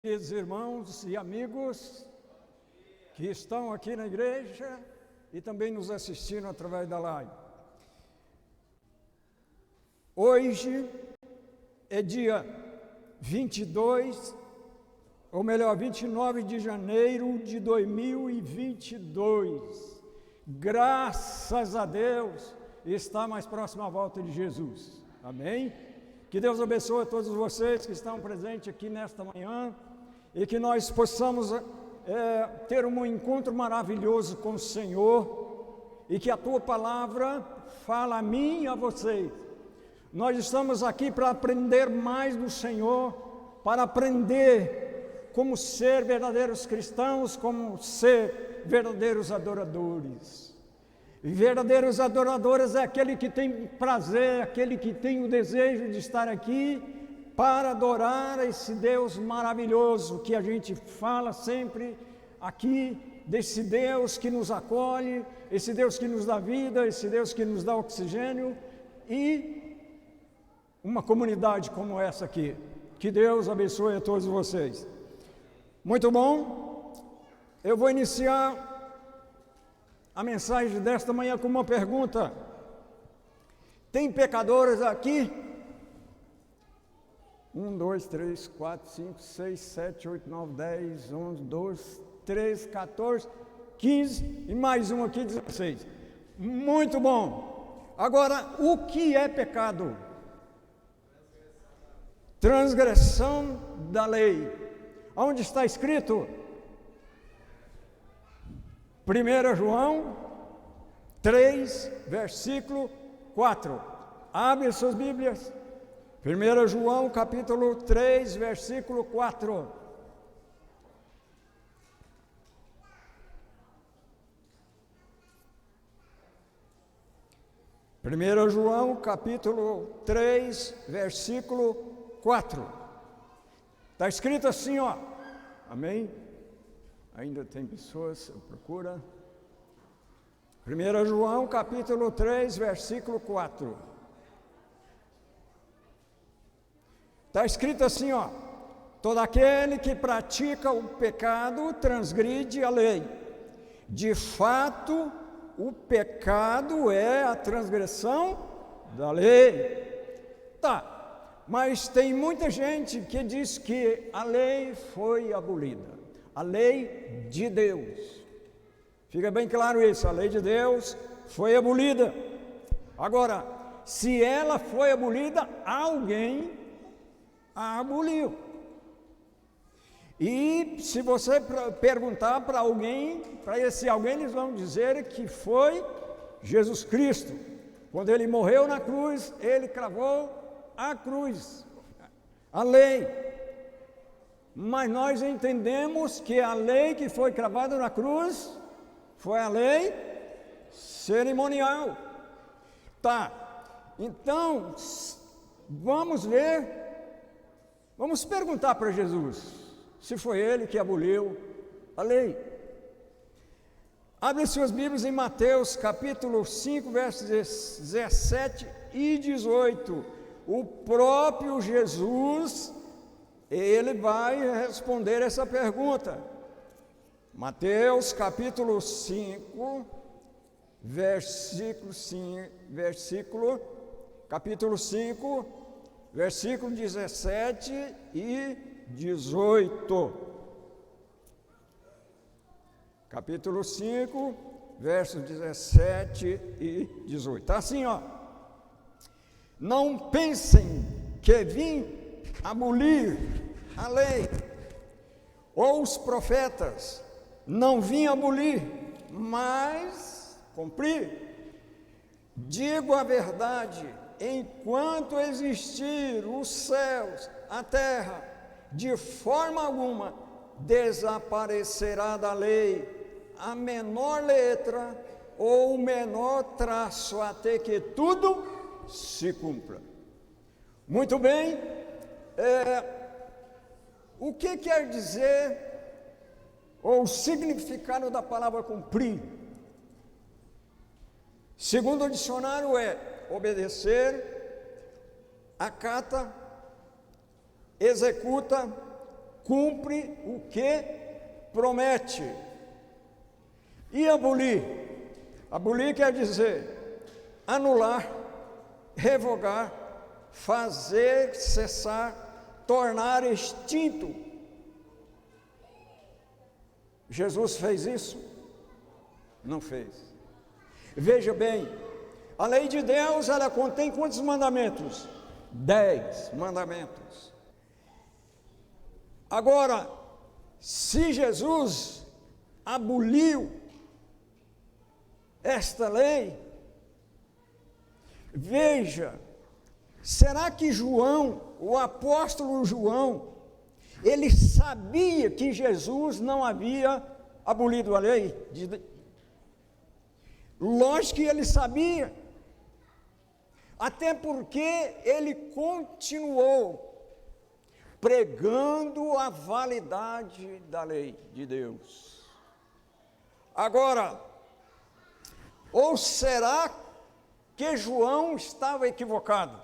Queridos irmãos e amigos que estão aqui na igreja e também nos assistindo através da live. Hoje é dia 29 de janeiro de 2022. Graças a Deus, está mais próximo à volta de Jesus. Amém? Que Deus abençoe a todos vocês que estão presentes aqui nesta manhã e que nós possamos ter um encontro maravilhoso com o Senhor e que a Tua Palavra fala a mim e a vocês. Nós estamos aqui para aprender mais do Senhor, para aprender como ser verdadeiros cristãos, como ser verdadeiros adoradores. E verdadeiros adoradores é aquele que tem prazer, aquele que tem o desejo de estar aqui para adorar esse Deus maravilhoso que a gente fala sempre aqui, desse Deus que nos acolhe, esse Deus que nos dá vida, esse Deus que nos dá oxigênio e uma comunidade como essa aqui. Que Deus abençoe a todos vocês. Muito bom. Eu vou iniciar a mensagem desta manhã com uma pergunta. Tem pecadores aqui? 1, 2, 3, 4, 5, 6, 7, 8, 9, 10, 11, 12, 13, 14, 15 e mais um aqui, 16. Muito bom. Agora, o que é pecado? Transgressão da lei. Onde está escrito? 1 João 3, versículo 4. Abre suas Bíblias. 1 João capítulo 3, versículo 4. Primeiro João capítulo 3, versículo 4. Está escrito assim, ó. Amém? Ainda tem pessoas, procura. 1 João capítulo 3, versículo 4. Está escrito assim, ó. Todo aquele que pratica o pecado transgride a lei. De fato, o pecado é a transgressão da lei. Tá, mas tem muita gente que diz que a lei foi abolida. A lei de Deus. Fica bem claro isso, a lei de Deus foi abolida. Agora, se ela foi abolida, alguém a aboliu. E se você perguntar para alguém, para esse alguém, eles vão dizer que foi Jesus Cristo. Quando ele morreu na cruz, ele cravou a cruz, a lei. Mas nós entendemos que a lei que foi cravada na cruz foi a lei cerimonial. Tá, então, vamos ver, vamos perguntar para Jesus se foi ele que aboliu a lei. Abre suas Bíblias em Mateus capítulo 5, versos 17 e 18. O próprio Jesus, ele vai responder essa pergunta. Mateus capítulo 5, capítulo 5, versículo 17 e 18. Capítulo 5, versos 17 e 18. Está assim, ó. Não pensem que vim abolir a lei ou os profetas. Não vim abolir, mas cumprir. Digo a verdade, enquanto existir os céus, a terra, de forma alguma desaparecerá da lei a menor letra ou o menor traço, até que tudo se cumpra. Muito bem, o que quer dizer ou o significado da palavra cumprir? Segundo o dicionário é obedecer, acata, executa, cumpre o que promete. E abolir? Abolir quer dizer anular, revogar, fazer cessar, tornar extinto. Jesus fez isso? Não fez. Veja bem, a lei de Deus, ela contém quantos mandamentos? 10 mandamentos. Agora, se Jesus aboliu esta lei, veja, será que João, o apóstolo João, ele sabia que Jesus não havia abolido a lei? Lógico que ele sabia, até porque ele continuou pregando a validade da lei de Deus. Agora, ou será que João estava equivocado?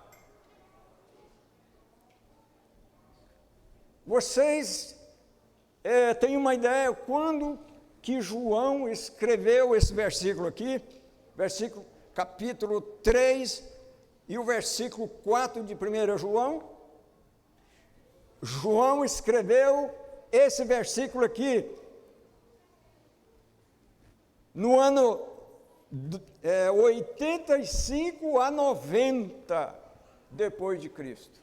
Vocês têm uma ideia quando que João escreveu esse versículo aqui, versículo capítulo 3 e o versículo 4 de 1 João? João escreveu esse versículo aqui no ano 85 a 90 depois de Cristo.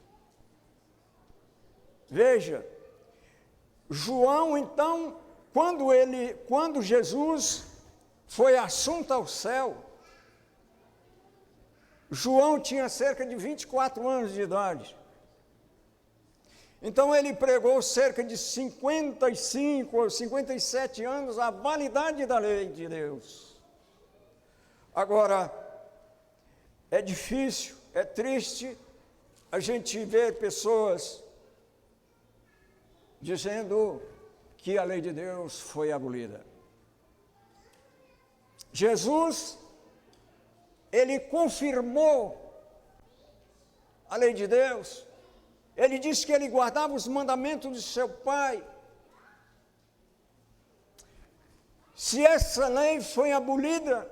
Veja, João então, quando Jesus foi assunto ao céu, João tinha cerca de 24 anos de idade. Então ele pregou cerca de 55 ou 57 anos a validade da lei de Deus. Agora, é difícil, é triste a gente ver pessoas dizendo que a lei de Deus foi abolida. Jesus, ele confirmou a lei de Deus. Ele disse que ele guardava os mandamentos de seu Pai. Se essa lei foi abolida,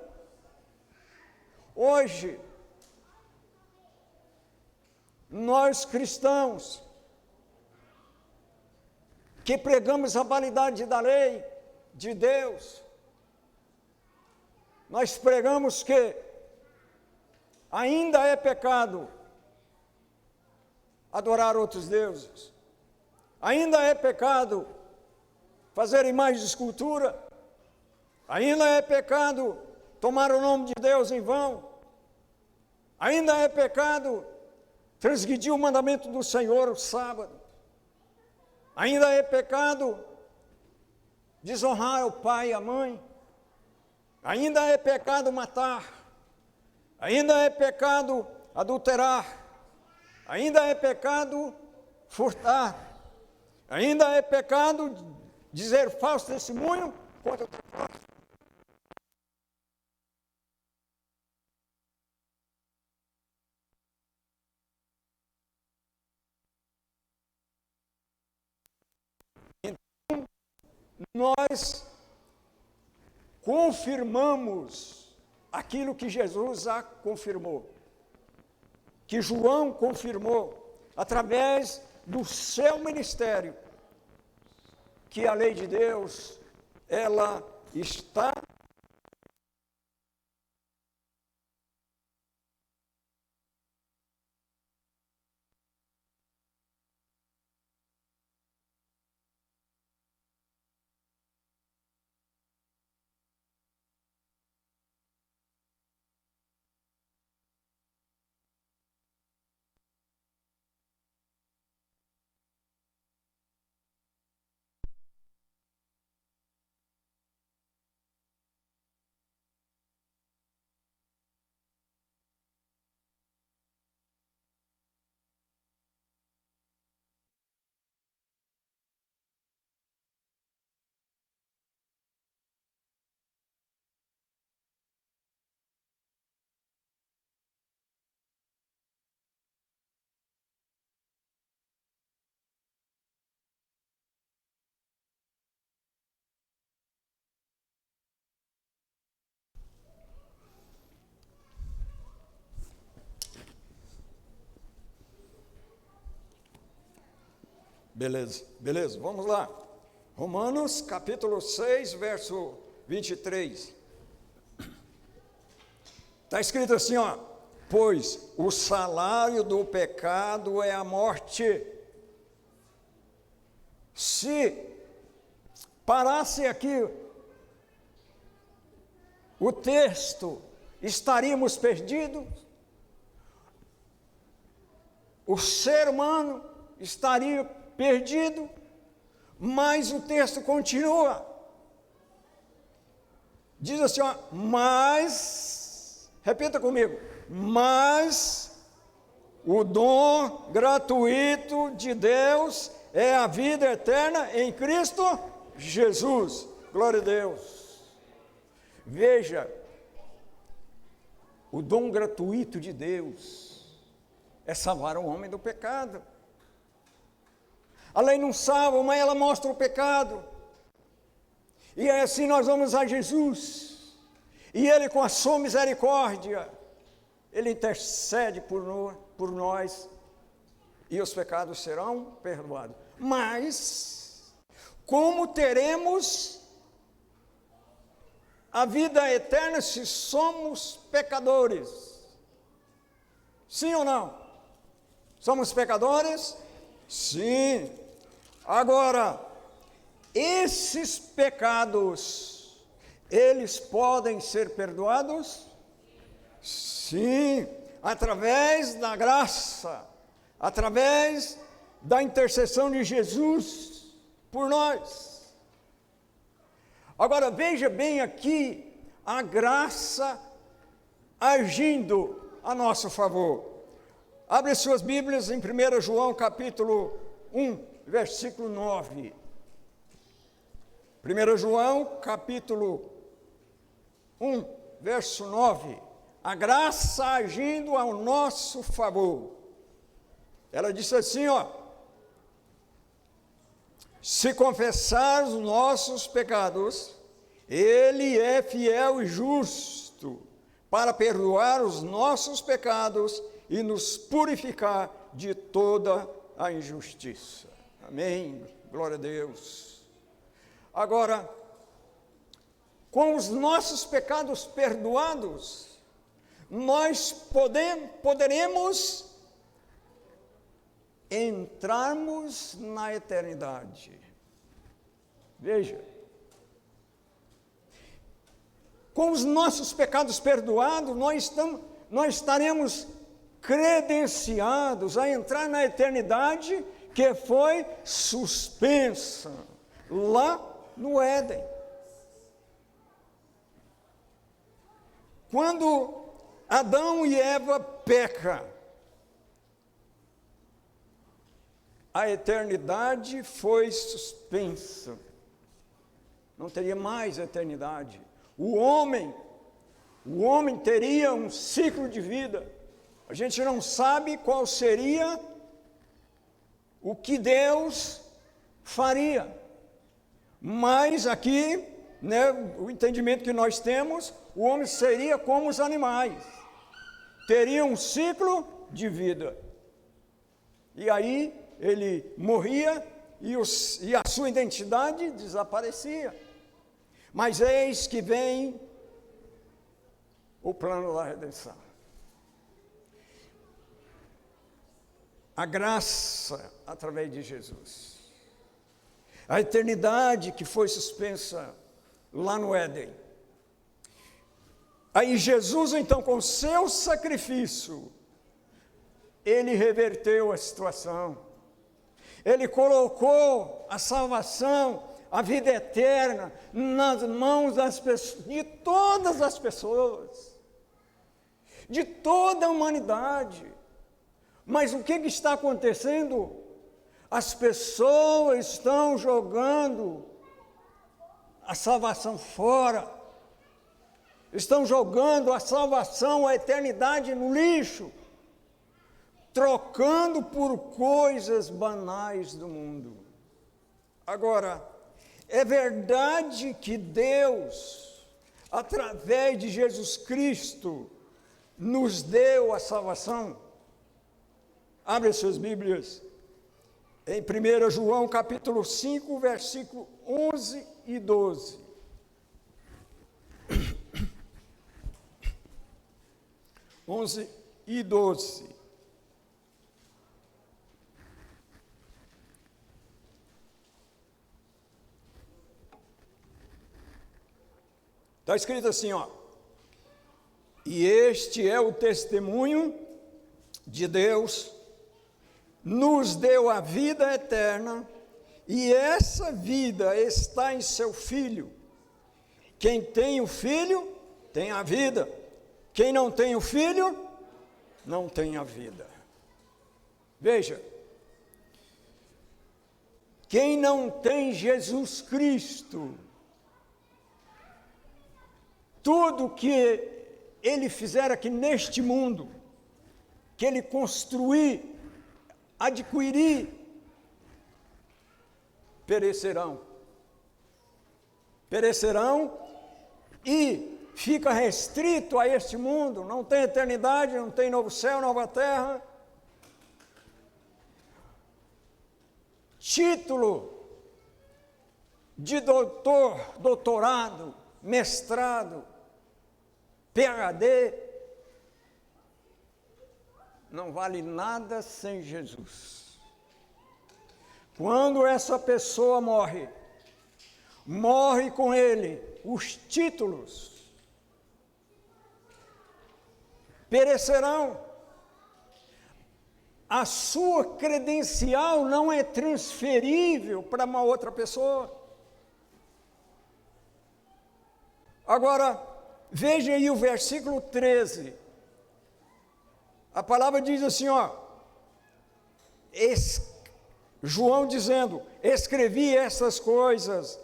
hoje, nós cristãos, que pregamos a validade da lei de Deus, nós pregamos que ainda é pecado adorar outros deuses, ainda é pecado fazer imagens de escultura, ainda é pecado tomar o nome de Deus em vão, ainda é pecado transgredir o mandamento do Senhor o sábado, ainda é pecado desonrar o pai e a mãe, ainda é pecado matar, ainda é pecado adulterar, ainda é pecado furtar, ainda é pecado dizer falso testemunho contra o teu próximo. Então, nós confirmamos aquilo que Jesus já confirmou, que João confirmou, através do seu ministério, que a lei de Deus, ela está Beleza, vamos lá. Romanos capítulo 6, verso 23. Está escrito assim, ó: pois o salário do pecado é a morte. Se parasse aqui o texto, estaríamos perdidos. O ser humano estaria perdido, mas o texto continua. Diz assim, ó: mas, repita comigo, mas o dom gratuito de Deus é a vida eterna em Cristo Jesus. Glória a Deus. Veja, o dom gratuito de Deus é salvar o homem do pecado. A lei não salva, mas ela mostra o pecado. E assim nós vamos a Jesus. E Ele, com a sua misericórdia, Ele intercede por nós. E os pecados serão perdoados. Mas, como teremos a vida eterna se somos pecadores? Sim ou não? Somos pecadores? Sim. Agora, esses pecados, eles podem ser perdoados? Sim, através da graça, através da intercessão de Jesus por nós. Agora, veja bem aqui a graça agindo a nosso favor. Abre suas Bíblias em 1 João capítulo 1, versículo 9. 1 João capítulo 1, verso 9. A graça agindo ao nosso favor. Ela disse assim, ó: se confessar os nossos pecados, Ele é fiel e justo para perdoar os nossos pecados e nos purificar de toda a injustiça. Amém. Glória a Deus. Agora, com os nossos pecados perdoados, nós poderemos entrarmos na eternidade. Veja, com os nossos pecados perdoados, nós estaremos credenciados a entrar na eternidade que foi suspensa lá no Éden. Quando Adão e Eva pecam, a eternidade foi suspensa. Não teria mais eternidade. O homem teria um ciclo de vida. A gente não sabe qual seria o que Deus faria. Mas aqui, né, o entendimento que nós temos, o homem seria como os animais. Teria um ciclo de vida. E aí ele morria e a sua identidade desaparecia. Mas eis que vem o plano da redenção. A graça através de Jesus. A eternidade que foi suspensa lá no Éden. Aí Jesus, então, com seu sacrifício, ele reverteu a situação. Ele colocou a salvação, a vida eterna, nas mãos das pessoas, de todas as pessoas, de toda a humanidade. Mas o que está acontecendo? As pessoas estão jogando a salvação fora, estão jogando a salvação, a eternidade no lixo, trocando por coisas banais do mundo. Agora, é verdade que Deus, através de Jesus Cristo, nos deu a salvação? Abre as suas Bíblias em 1 João capítulo 5, versículo 11 e 12. e 12. Está escrito assim, ó. E este é o testemunho de Deus, nos deu a vida eterna, e essa vida está em seu Filho. Quem tem o Filho, tem a vida. Quem não tem o Filho, não tem a vida. Veja, quem não tem Jesus Cristo, tudo que Ele fizer aqui neste mundo, que Ele construir, adquirir, perecerão. Perecerão e fica restrito a este mundo, não tem eternidade, não tem novo céu, nova terra. Título de doutor, doutorado, mestrado, PhD, não vale nada sem Jesus. Quando essa pessoa morre, morre com ele os títulos, perecerão. A sua credencial não é transferível para uma outra pessoa. Agora, veja aí o versículo 13. A palavra diz assim, ó. João dizendo, escrevi essas coisas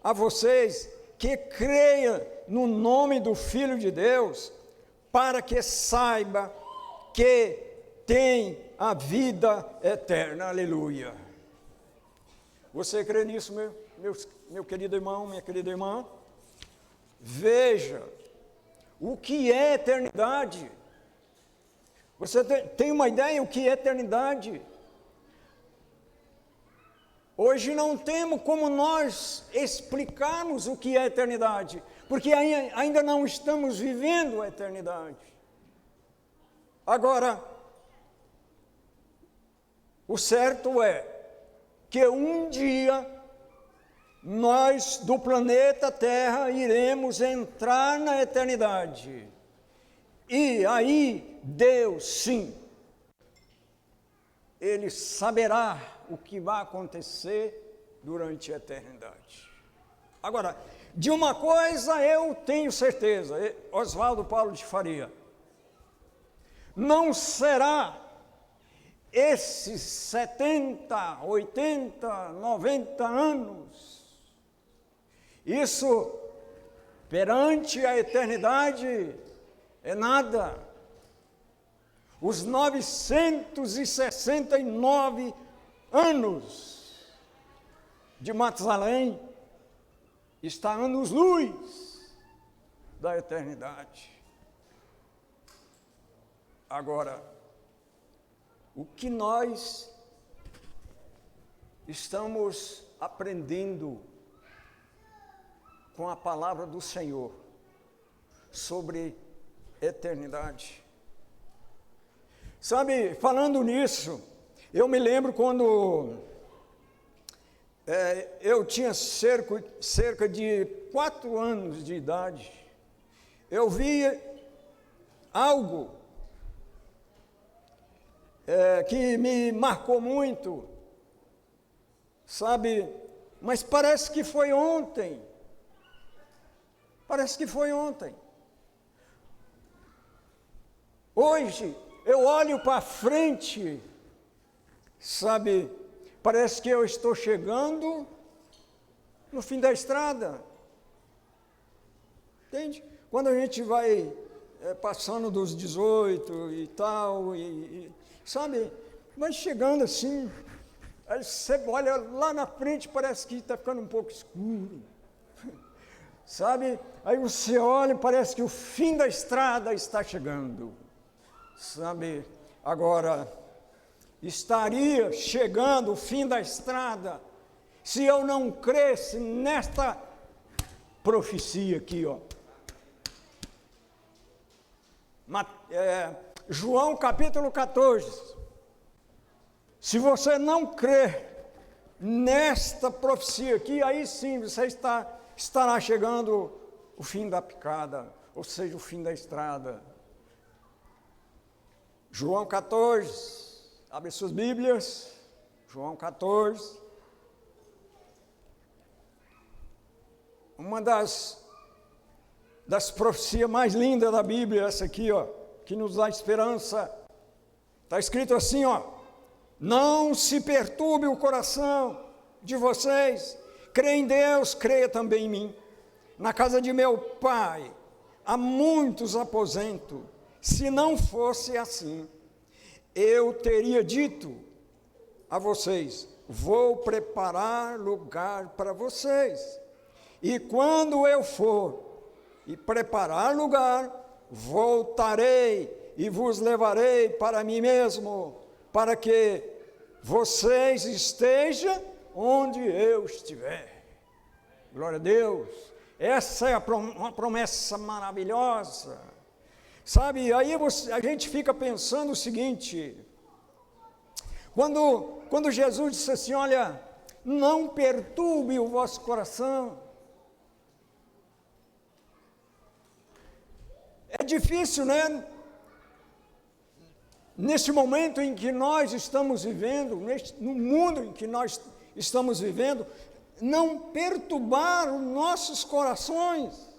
a vocês que creiam no nome do Filho de Deus, para que saiba que tem a vida eterna. Aleluia. Você crê nisso, meu querido irmão, minha querida irmã? Veja, o que é eternidade? Você tem uma ideia o que é eternidade? Hoje não temos como nós explicarmos o que é eternidade, porque ainda não estamos vivendo a eternidade. Agora, o certo é que um dia nós do planeta Terra iremos entrar na eternidade. E aí Deus, sim, Ele saberá o que vai acontecer durante a eternidade. Agora, de uma coisa eu tenho certeza, Oswaldo Paulo de Faria, não será esses 70, 80, 90 anos, isso perante a eternidade é nada. Os 969 anos de Matusalém está anos-luz da eternidade. Agora, o que nós estamos aprendendo com a palavra do Senhor sobre eternidade? Sabe, falando nisso, eu me lembro quando eu tinha cerca de 4 anos de idade, eu vi algo que me marcou muito, sabe, mas parece que foi ontem. Parece que foi ontem. Hoje, eu olho para frente, sabe, parece que eu estou chegando no fim da estrada. Entende? Quando a gente vai passando dos 18 e tal, sabe, vai chegando assim, aí você olha lá na frente, parece que está ficando um pouco escuro. Sabe, aí você olha e parece que o fim da estrada está chegando. Sabe, agora, estaria chegando o fim da estrada se eu não cresce nesta profecia aqui, ó. João capítulo 14. Se você não crer nesta profecia aqui, aí sim você estará chegando o fim da picada, ou seja, o fim da estrada. João 14, abre suas Bíblias, João 14. Uma das profecias mais lindas da Bíblia, essa aqui, ó, que nos dá esperança. Está escrito assim, ó: não se perturbe o coração de vocês, crê em Deus, creia também em mim. Na casa de meu pai há muitos aposentos. Se não fosse assim, eu teria dito a vocês: vou preparar lugar para vocês. E quando eu for e preparar lugar, voltarei e vos levarei para mim mesmo, para que vocês estejam onde eu estiver. Glória a Deus. Essa é uma promessa maravilhosa. Sabe, aí a gente fica pensando o seguinte: quando Jesus disse assim, olha, não perturbe o vosso coração. É difícil, né? Neste momento em que nós estamos vivendo, no mundo em que nós estamos vivendo, não perturbar os nossos corações,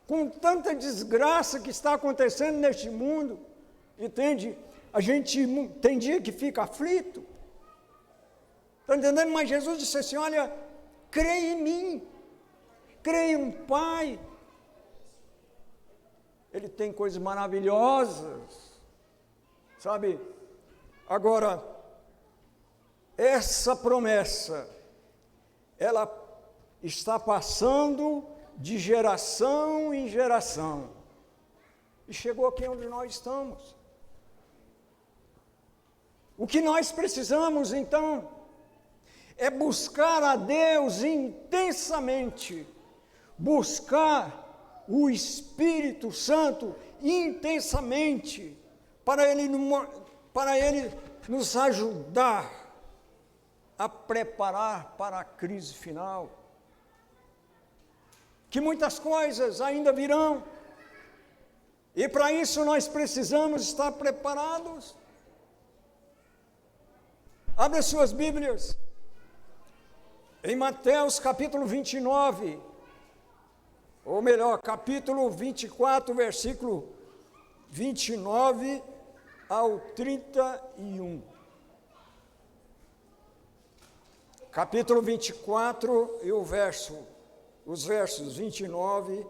com tanta desgraça que está acontecendo neste mundo, entende? A gente tem dia que fica aflito, está entendendo? Mas Jesus disse assim, olha, creia em mim, creia no Pai, Ele tem coisas maravilhosas, sabe? Agora, essa promessa, ela está passando de geração em geração, e chegou aqui onde nós estamos. O que nós precisamos, então, é buscar a Deus intensamente, buscar o Espírito Santo intensamente, para Ele nos ajudar a preparar para a crise final. Que muitas coisas ainda virão, e para isso nós precisamos estar preparados. Abre as suas Bíblias, em Mateus capítulo 29, ou melhor, capítulo 24, versículo 29 ao 31. Capítulo 24 e os versos 29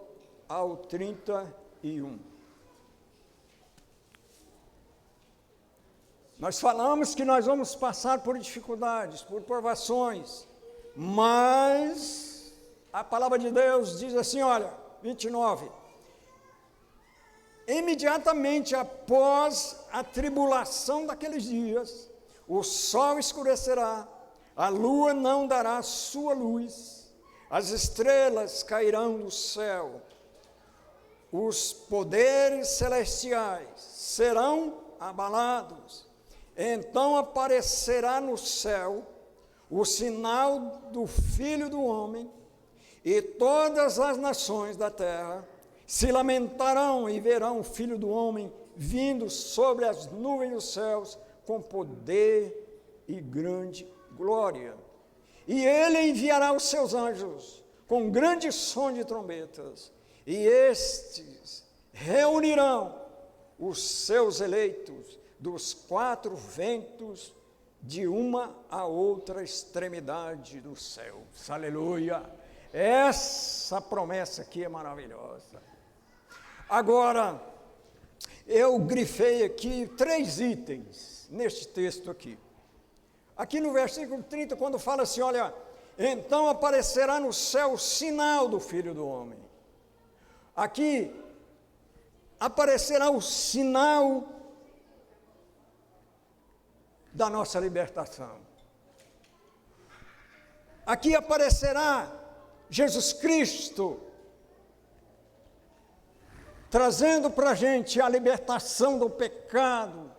ao 31. Nós falamos que nós vamos passar por dificuldades, por provações, mas a palavra de Deus diz assim, olha, 29. Imediatamente após a tribulação daqueles dias, o sol escurecerá, a lua não dará sua luz, as estrelas cairão do céu, os poderes celestiais serão abalados. Então aparecerá no céu o sinal do Filho do Homem, e todas as nações da terra se lamentarão e verão o Filho do Homem vindo sobre as nuvens dos céus com poder e grande glória. E ele enviará os seus anjos com grande som de trombetas, e estes reunirão os seus eleitos dos quatro ventos, de uma a outra extremidade do céu. Aleluia! Essa promessa aqui é maravilhosa. Agora, eu grifei aqui 3 itens neste texto aqui. Aqui no versículo 30, quando fala assim, olha, então aparecerá no céu o sinal do Filho do Homem. Aqui, aparecerá o sinal da nossa libertação. Aqui aparecerá Jesus Cristo, trazendo para a gente a libertação do pecado,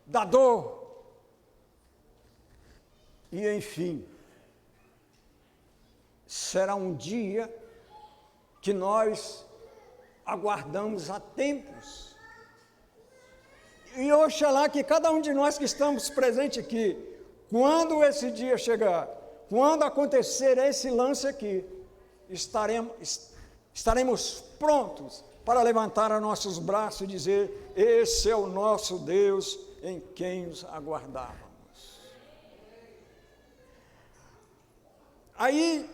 da dor. E, enfim, será um dia que nós aguardamos há tempos. E oxalá que cada um de nós que estamos presentes aqui, quando esse dia chegar, quando acontecer esse lance aqui, estaremos prontos para levantar os nossos braços e dizer: esse é o nosso Deus em quem nos aguardávamos. Aí,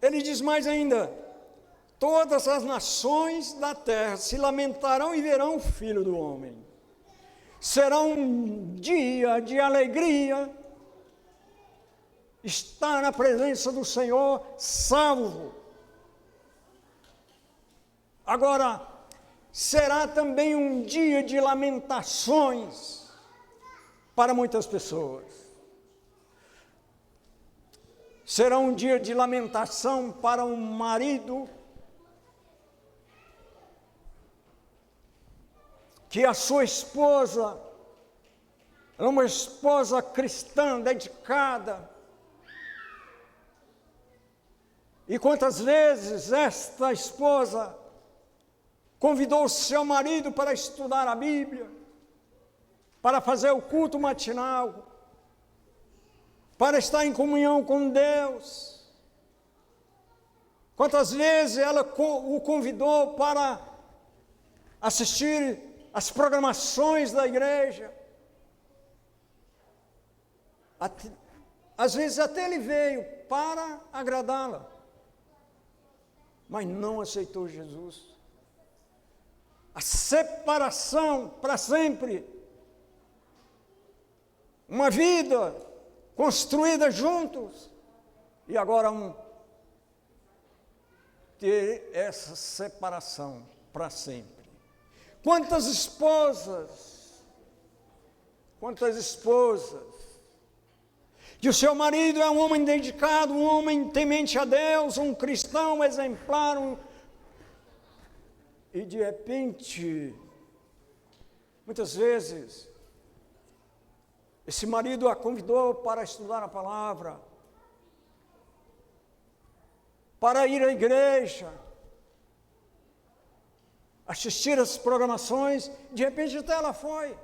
ele diz mais ainda: todas as nações da terra se lamentarão e verão o Filho do Homem. Será um dia de alegria estar na presença do Senhor salvo. Agora, será também um dia de lamentações para muitas pessoas. Será um dia de lamentação para um marido que a sua esposa é uma esposa cristã, dedicada. E quantas vezes esta esposa convidou o seu marido para estudar a Bíblia, para fazer o culto matinal, para estar em comunhão com Deus. Quantas vezes ela o convidou para assistir às programações da igreja. Às vezes até ele veio para agradá-la, mas não aceitou Jesus. A separação para sempre. Uma vida construída juntos. E agora ter essa separação para sempre. Quantas esposas, que o seu marido é um homem dedicado, um homem temente a Deus, um cristão exemplar, e de repente, muitas vezes, esse marido a convidou para estudar a palavra, para ir à igreja, assistir às programações, de repente até ela foi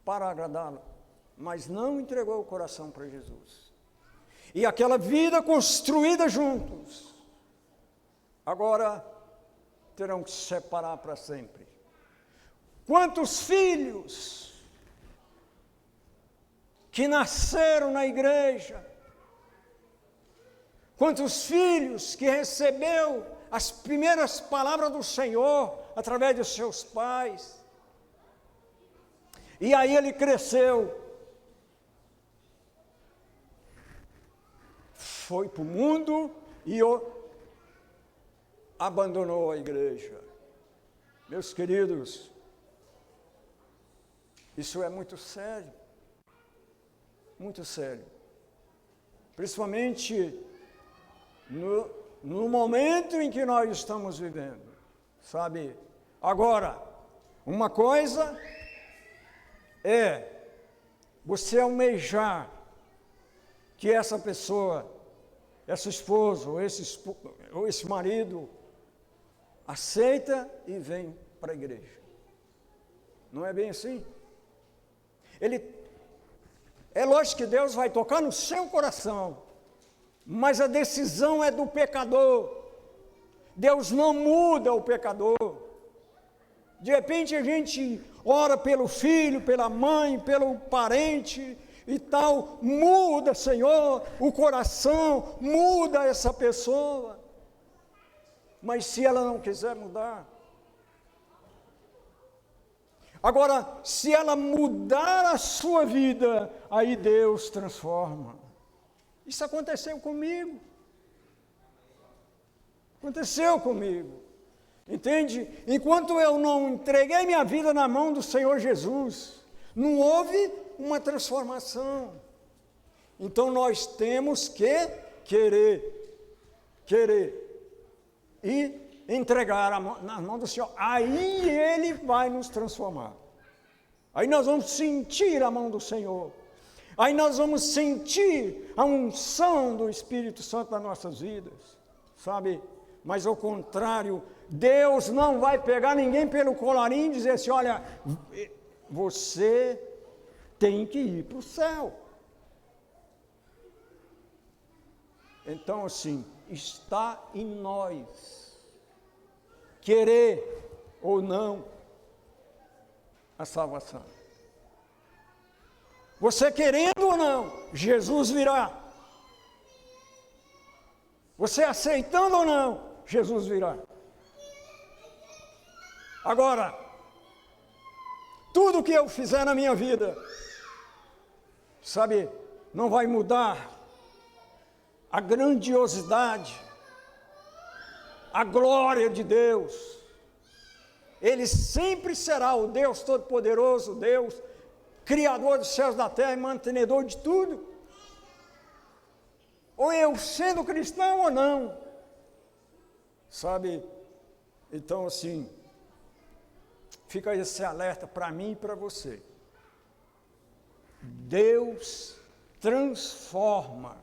para agradá-lo, mas não entregou o coração para Jesus. E aquela vida construída juntos, agora terão que se separar para sempre. Quantos filhos que nasceram na igreja, quantos filhos que recebeu as primeiras palavras do Senhor através dos seus pais, e aí ele cresceu, foi para o mundo e abandonou a igreja. Meus queridos, isso é muito sério, principalmente no momento em que nós estamos vivendo, sabe? Agora, uma coisa é você almejar que essa pessoa, essa esposa ou esse marido aceita e vem para a igreja. Não é bem assim? É lógico que Deus vai tocar no seu coração, mas a decisão é do pecador. Deus não muda o pecador. De repente a gente ora pelo filho, pela mãe, pelo parente e tal, muda, Senhor, o coração, muda essa pessoa. Mas se ela não quiser mudar, agora, se ela mudar a sua vida, aí Deus transforma. Isso aconteceu comigo. Entende? Enquanto eu não entreguei minha vida na mão do Senhor Jesus, Não houve uma transformação. Então nós temos que querer e entregar nas mãos do Senhor. Aí Ele vai nos transformar. Aí nós vamos sentir a mão do Senhor. Aí nós vamos sentir a unção do Espírito Santo nas nossas vidas, sabe? Mas ao contrário, Deus não vai pegar ninguém pelo colarinho e dizer assim, olha, você tem que ir para o céu. Então, assim, está em nós, querer ou não, a salvação. Você querendo ou não, Jesus virá. Você aceitando ou não, Jesus virá. Agora, tudo que eu fizer na minha vida, sabe, não vai mudar a grandiosidade, a glória de Deus. Ele sempre será o Deus Todo-Poderoso, Deus Criador dos céus e da terra e mantenedor de tudo. Ou eu sendo cristão ou não, sabe? Então assim, fica esse alerta para mim e para você. Deus transforma.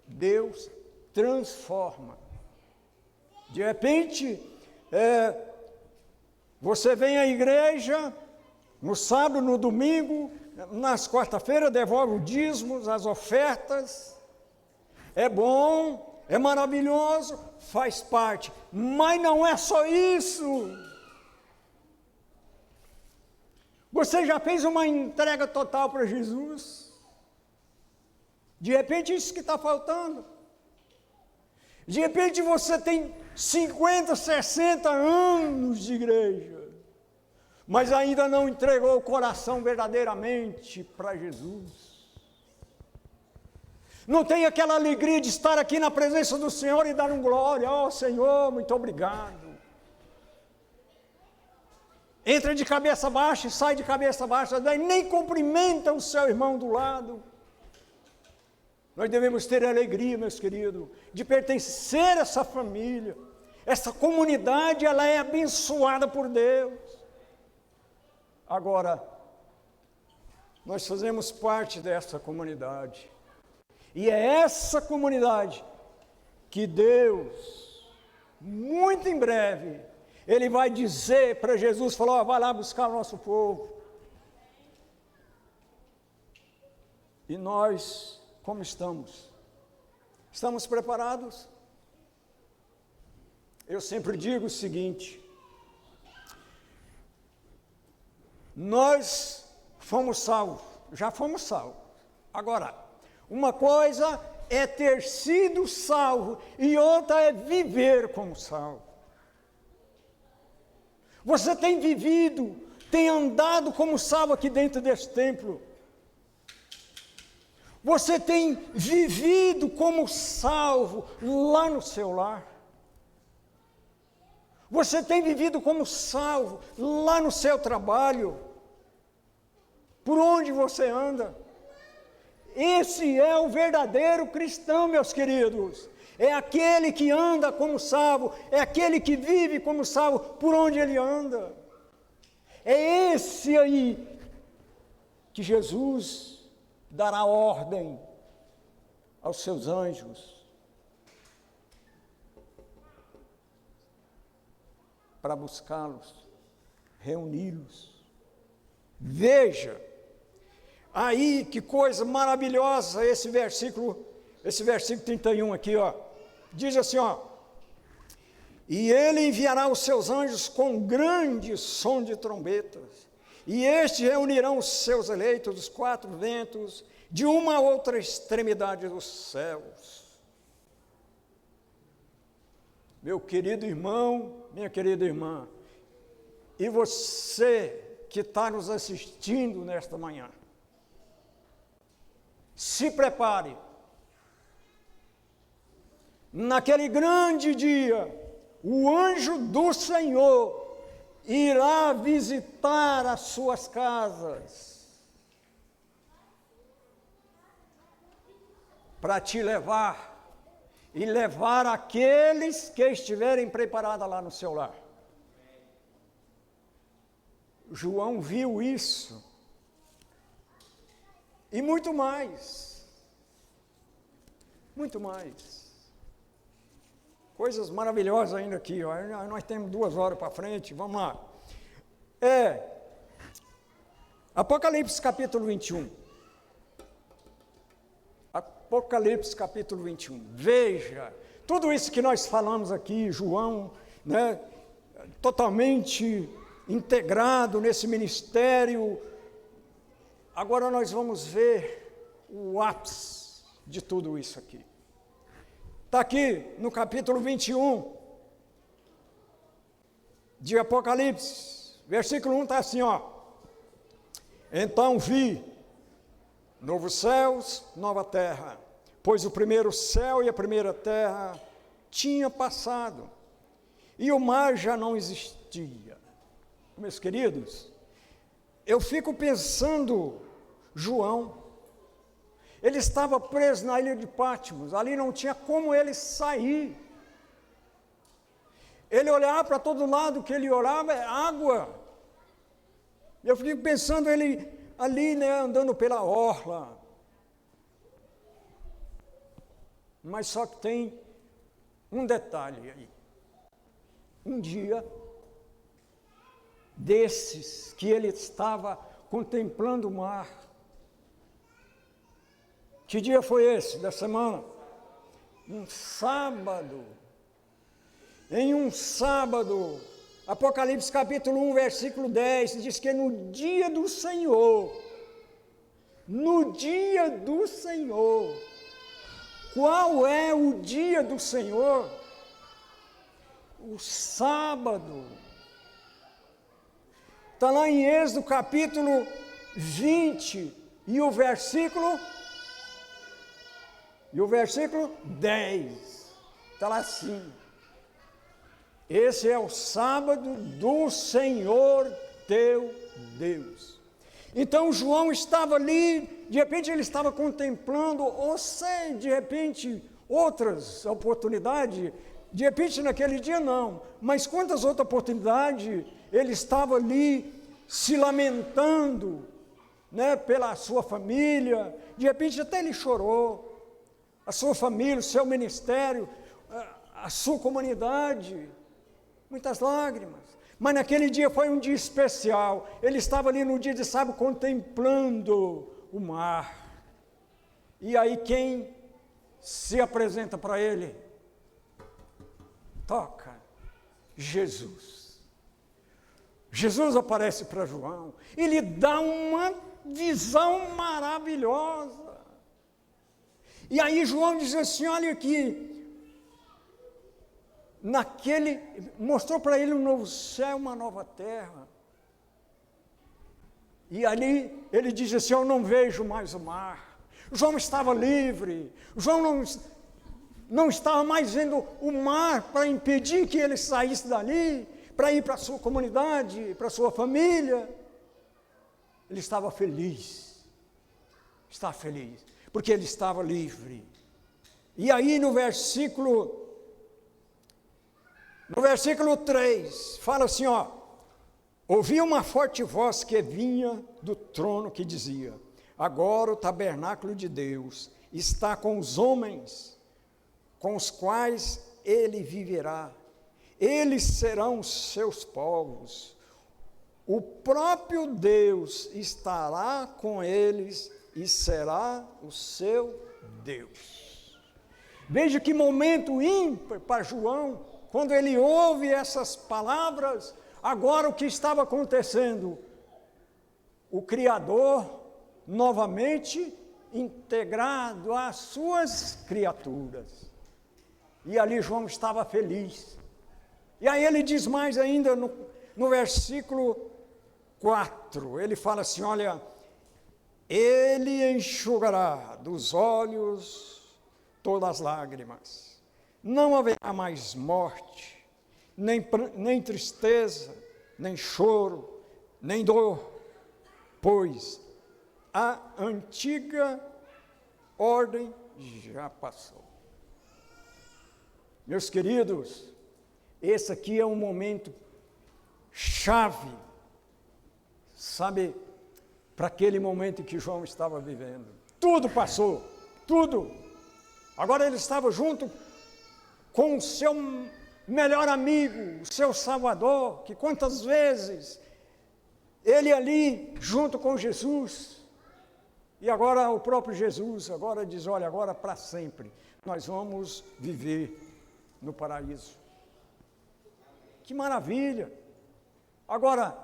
Deus transforma. De repente, você vem à igreja, no sábado, no domingo, nas quarta-feiras, devolve o dízimo, as ofertas. É bom, é maravilhoso, faz parte. Mas não é só isso. Você já fez uma entrega total para Jesus? De repente, isso que está faltando. De repente, você tem 50, 60 anos de igreja, mas ainda não entregou o coração verdadeiramente para Jesus. Não tem aquela alegria de estar aqui na presença do Senhor e dar um glória. Ó Senhor, muito obrigado. Entra de cabeça baixa e sai de cabeça baixa, daí nem cumprimenta o seu irmão do lado. Nós devemos ter alegria, meus queridos, de pertencer a essa família. Essa comunidade, ela é abençoada por Deus. Agora, nós fazemos parte dessa comunidade. E é essa comunidade que Deus, muito em breve, Ele vai dizer para Jesus, falou, vai lá buscar o nosso povo. E nós, como estamos? Estamos preparados? Eu sempre digo o seguinte, nós fomos salvos, já fomos salvos. Agora, uma coisa é ter sido salvo e outra é viver como salvo. Você tem vivido, tem andado como salvo aqui dentro desse templo. Você tem vivido como salvo lá no seu lar. Você tem vivido como salvo lá no seu trabalho. Por onde você anda. Esse é o verdadeiro cristão, meus queridos. É aquele que anda como salvo, é aquele que vive como salvo por onde ele anda. É esse aí que Jesus dará ordem aos seus anjos para buscá-los, reuni-los. Veja, aí que coisa maravilhosa esse versículo 31 aqui, ó. Diz assim, ó, e ele enviará os seus anjos com grande som de trombetas, e estes reunirão os seus eleitos dos quatro ventos, de uma a outra extremidade dos céus. Meu querido irmão, minha querida irmã, e você que está nos assistindo nesta manhã, se prepare. Naquele grande dia, o anjo do Senhor irá visitar as suas casas para te levar e levar aqueles que estiverem preparados lá no seu lar. João viu isso e muito mais, coisas maravilhosas ainda aqui, ó. Nós temos 2 horas para frente, vamos lá. Apocalipse capítulo 21. Apocalipse capítulo 21. Veja, tudo isso que nós falamos aqui, João, né, totalmente integrado nesse ministério. Agora nós vamos ver o ápice de tudo isso aqui. Está aqui no capítulo 21 de Apocalipse, versículo 1 está assim, ó. Então vi novos céus, nova terra, pois o primeiro céu e a primeira terra tinha passado, e o mar já não existia. Meus queridos, eu fico pensando, João, ele estava preso na ilha de Patmos, ali não tinha como ele sair. Ele olhava para todo lado, o que ele olhava é água. Eu fico pensando ele ali, né, andando pela orla. Mas só que tem um detalhe aí. Um dia desses que ele estava contemplando o mar. Que dia foi esse da semana? Um sábado. Em um sábado, Apocalipse capítulo 1, versículo 10, diz que no dia do Senhor, qual é o dia do Senhor? O sábado. Está lá em Êxodo capítulo 20 e o versículo 10. Está lá assim. Esse é o sábado do Senhor teu Deus. Então João estava ali, de repente ele estava contemplando, ou sei, de repente, outras oportunidades, de repente naquele dia não, mas quantas outras oportunidades ele estava ali se lamentando, né, pela sua família, de repente até ele chorou, a sua família, o seu ministério, a sua comunidade, muitas lágrimas, mas naquele dia foi um dia especial, ele estava ali no dia de sábado contemplando o mar, e aí quem se apresenta para ele? Toca, Jesus. Jesus aparece para João, ele dá uma visão maravilhosa, e aí João diz assim, olha aqui, mostrou para ele um novo céu, uma nova terra. E ali ele diz assim, eu não vejo mais o mar. João estava livre. João não estava mais vendo o mar para impedir que ele saísse dali, para ir para a sua comunidade, para a sua família. Ele estava feliz. Estava feliz, porque ele estava livre. E aí no versículo 3, fala assim, ó, ouvi uma forte voz que vinha do trono que dizia, agora o tabernáculo de Deus está com os homens, com os quais ele viverá, eles serão os seus povos, o próprio Deus estará com eles e será o seu Deus. Veja que momento ímpar para João, quando ele ouve essas palavras, agora o que estava acontecendo? O Criador, novamente, integrado às suas criaturas. E ali João estava feliz. E aí ele diz mais ainda no versículo 4, ele fala assim, olha, ele enxugará dos olhos todas as lágrimas. Não haverá mais morte, nem tristeza, nem choro, nem dor, pois a antiga ordem já passou. Meus queridos, esse aqui é um momento chave, sabe, para aquele momento em que João estava vivendo. Tudo passou, tudo. Agora ele estava junto com o seu melhor amigo, o seu Salvador, que quantas vezes ele ali junto com Jesus, e agora o próprio Jesus agora diz, olha, agora para sempre nós vamos viver no paraíso. Que maravilha! Agora,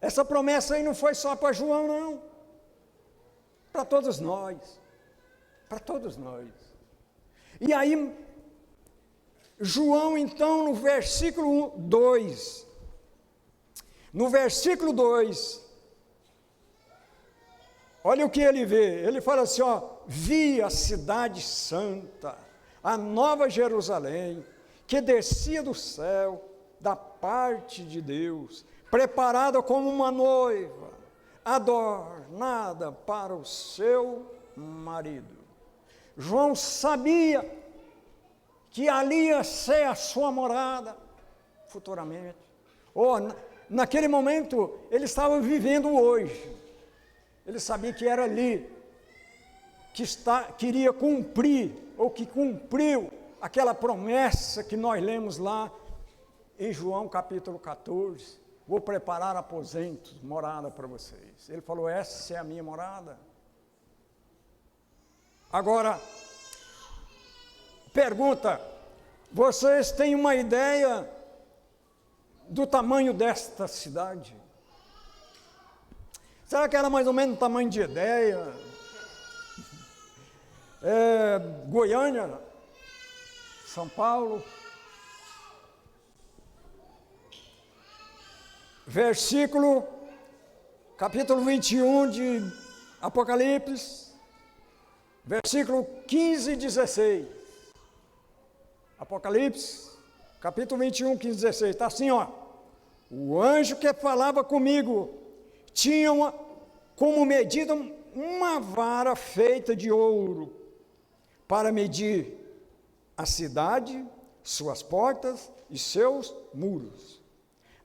essa promessa aí não foi só para João, não. Para todos nós. Para todos nós. E aí, João, então, no versículo 2. No versículo 2, olha o que ele vê. Ele fala assim, ó, vi a cidade santa, a nova Jerusalém, que descia do céu, da parte de Deus, preparada como uma noiva, adornada para o seu marido. João sabia que ali ia ser a sua morada, futuramente. Naquele momento, ele estava vivendo hoje. Ele sabia que era ali, que iria cumprir, ou que cumpriu, aquela promessa que nós lemos lá em João capítulo 14, vou preparar aposentos, morada para vocês. Ele falou, essa é a minha morada. Agora, pergunta, vocês têm uma ideia do tamanho desta cidade? Será que era mais ou menos o tamanho de Edéia? Goiânia? São Paulo? Capítulo 21 de Apocalipse, versículo 15 e 16. Apocalipse, capítulo 21, 15 e 16. Está assim, ó. O anjo que falava comigo tinha como medida uma vara feita de ouro para medir a cidade, suas portas e seus muros.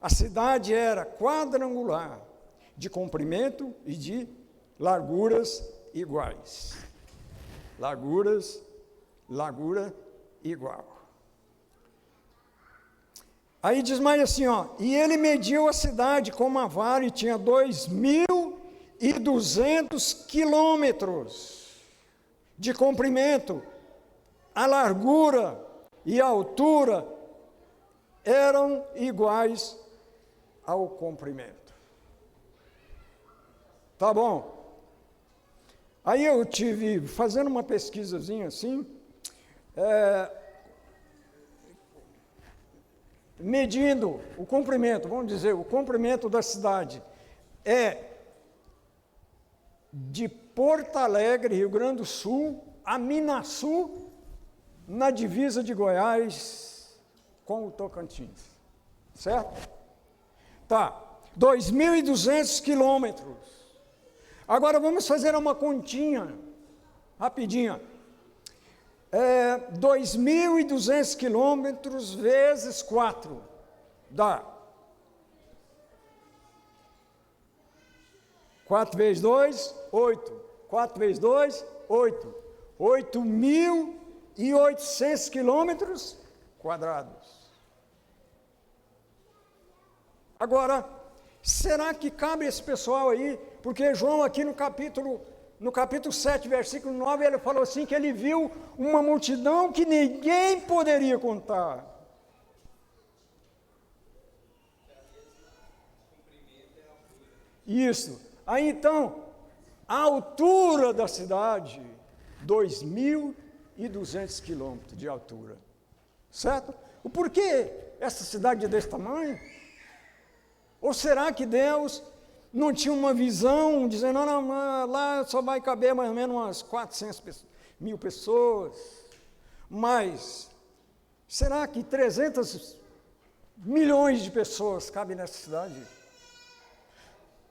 A cidade era quadrangular, de comprimento e de larguras iguais. Largura igual. Aí diz mais assim, ó, e ele mediu a cidade com uma vara e tinha 2.200 quilômetros de comprimento. A largura e a altura eram iguais ao comprimento. Tá bom. Aí eu tive, fazendo uma pesquisazinha assim, medindo o comprimento, vamos dizer, o comprimento da cidade é de Porto Alegre, Rio Grande do Sul, a Minaçu, na divisa de Goiás com o Tocantins, certo? Tá, 2.200 quilômetros. Agora vamos fazer uma continha, rapidinha. 2.200 quilômetros vezes 4, dá 4 vezes 2, 8. 4 vezes 2, 8. 8.800 quilômetros quadrados. Agora, será que cabe esse pessoal aí? Porque João aqui no capítulo 7, versículo 9, ele falou assim que ele viu uma multidão que ninguém poderia contar. Isso. Aí então, a altura da cidade, 2.200 quilômetros de altura. Certo? O porquê essa cidade é desse tamanho? Ou será que Deus não tinha uma visão, dizendo, não, lá só vai caber mais ou menos umas 400.000 pessoas, mas será que 300 milhões de pessoas cabem nessa cidade.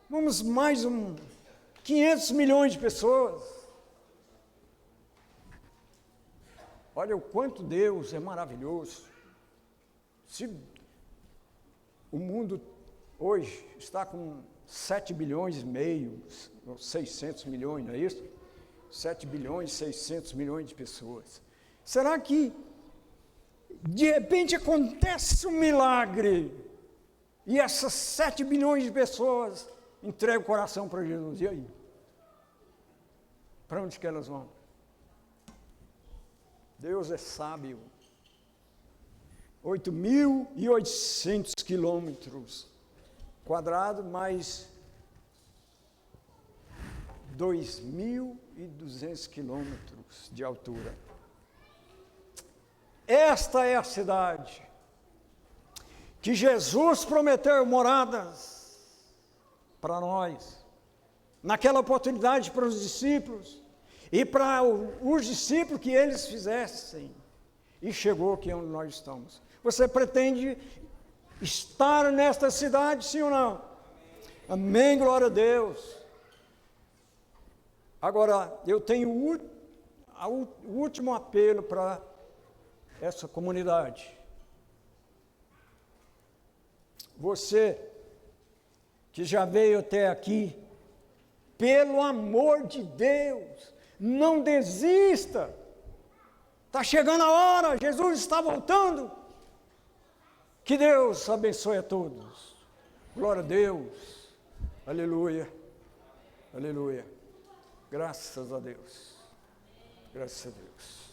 Vamos mais 500 milhões de pessoas. Olha o quanto Deus é maravilhoso. Se o mundo hoje está com 7 bilhões e meio, 600 milhões, não é isso? 7 bilhões e 600 milhões de pessoas. Será que de repente acontece um milagre e essas 7 bilhões de pessoas entregam o coração para Jesus? E aí? Para onde que elas vão? Deus é sábio. 8.800 quilômetros quadrados, mais 2.200 quilômetros de altura. Esta é a cidade que Jesus prometeu moradas para nós, naquela oportunidade para os discípulos, e para os discípulos que eles fizessem, e chegou aqui onde nós estamos. Você pretende estar nesta cidade, sim ou não? Amém, glória a Deus. Agora, eu tenho o último apelo para essa comunidade. Você que já veio até aqui, pelo amor de Deus, não desista. Está chegando a hora, Jesus está voltando. Que Deus abençoe a todos. Glória a Deus. Aleluia. Aleluia. Graças a Deus. Graças a Deus.